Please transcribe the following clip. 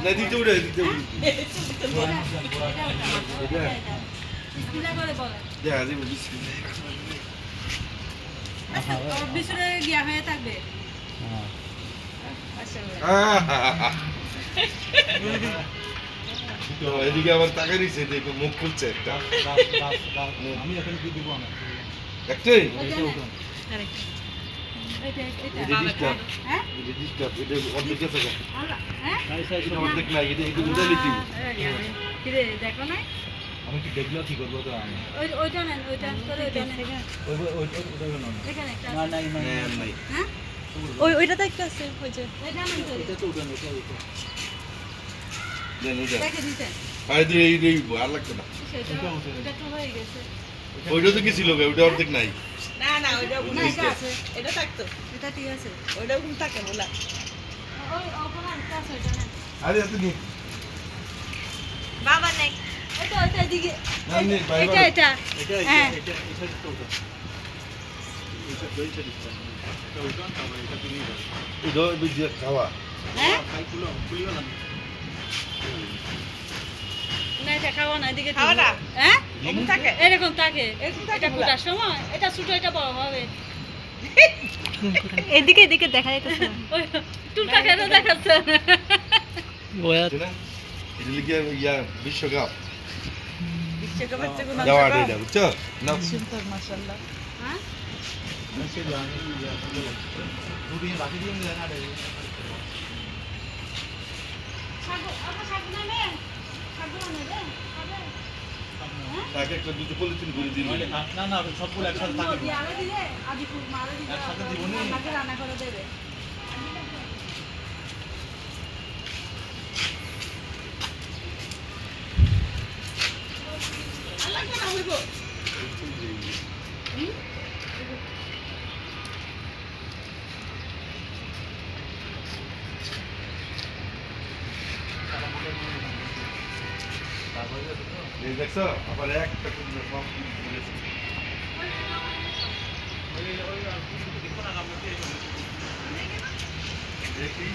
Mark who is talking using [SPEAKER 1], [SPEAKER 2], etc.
[SPEAKER 1] না দিতে উঠে দিতে উঠে
[SPEAKER 2] বিসমিল্লাহ করে বলে
[SPEAKER 1] দেখা যাবে বিসমিল্লাহ
[SPEAKER 2] আচ্ছা ওর ভিতরে গিয়া হয়ে থাকবে
[SPEAKER 1] তো এদিকে আবার তাকাই দিছে দেখো মুখ খুলছে একটা
[SPEAKER 3] আমি এখন কি দিব না
[SPEAKER 1] একটাই
[SPEAKER 2] এটা
[SPEAKER 1] এটা ডিস্টার্ব
[SPEAKER 2] হ্যাঁ
[SPEAKER 1] এটা ডিস্টার্ব এটা অর্ধেক গেছে গা।
[SPEAKER 2] হ্যাঁ
[SPEAKER 1] এটা অর্ধেক নাই এটা এটা উঠে লিখি
[SPEAKER 2] কিরে দেখো না
[SPEAKER 3] আমি কি দেখলে কি করব তো আমি
[SPEAKER 2] ওইটা নেন ওইটা করে ওইটা নেন
[SPEAKER 3] ওই না
[SPEAKER 2] এখানে একটা
[SPEAKER 3] না নাই নাই
[SPEAKER 1] নাই
[SPEAKER 2] হ্যাঁ
[SPEAKER 4] ওইটাতে একটা আছে ওই যে
[SPEAKER 2] এটা নেন তো
[SPEAKER 3] এটা তো উঠান এটা
[SPEAKER 1] দেন এটা
[SPEAKER 2] দেখে দিতেন
[SPEAKER 1] আরে দিয়ে এই এই আর লাগছে না
[SPEAKER 2] সেটা এটা তো হয়ে গেছে
[SPEAKER 1] ওইটা তো কি ছিল গা ওটা অর্ধেক নাই
[SPEAKER 5] না না ওইটা
[SPEAKER 2] না এটা আছে
[SPEAKER 5] এটা থাকতো
[SPEAKER 2] এটা ঠিক আছে
[SPEAKER 5] ওইটা কোন থাকে বলা
[SPEAKER 2] ওই ওখানে একটা আছে ওইটা নেন
[SPEAKER 1] আরে এত নি
[SPEAKER 5] বাবা নেই
[SPEAKER 2] এটা ওইটা এদিকে
[SPEAKER 1] না নি ভাই
[SPEAKER 2] এটা এটা
[SPEAKER 3] এটা
[SPEAKER 2] হ্যাঁ।
[SPEAKER 3] এটা এটা তো উঠান এটা দইটা দিচ্ছেন এটা উঠান তারপর এটা তুমি দাও
[SPEAKER 1] এটা বিজে খাওয়া
[SPEAKER 2] হ্যাঁ
[SPEAKER 3] খাই খুলি না
[SPEAKER 2] না এটা খাওয়া না এদিকে
[SPEAKER 5] খাওয়া না?
[SPEAKER 2] হ্যাঁ
[SPEAKER 5] এরকম থাকে
[SPEAKER 2] এরকম থাকে
[SPEAKER 5] এরকম থাকে
[SPEAKER 2] এটা
[SPEAKER 5] বলা।
[SPEAKER 2] ফুটার সময় এটা ছোট এটা বড় হবে
[SPEAKER 4] এদিকে এদিকে দেখা যাইতেছে
[SPEAKER 2] ওই টুলটা কেন দেখাচ্ছে
[SPEAKER 1] এটা লিখে ইয়া বিশ্বকাপ
[SPEAKER 5] বিশ্বকাপের চেয়ে কোনো
[SPEAKER 1] যাওয়া এটা বুঝছো না
[SPEAKER 5] সুন্দর মাশাআল্লাহ
[SPEAKER 2] হ্যাঁ
[SPEAKER 3] মেসেজ আমি দুদিন বাকি দিন না রে
[SPEAKER 2] সাগু আপা সাগু না নে সাগু না নে খাবে
[SPEAKER 1] তাকে একটা দুটো পলিথিন করে দিন
[SPEAKER 3] না না সবগুলো একসাথে থাকবে
[SPEAKER 2] দিয়ে আরে দিলে আদি ফুল মারে দিলে
[SPEAKER 3] একসাথে দিব নি?
[SPEAKER 2] আমাকে রান্না করে দেবে
[SPEAKER 5] আল্লাহ কেন হইব
[SPEAKER 1] এই দেখছো আবার একটা করে সব বলেছে দেখি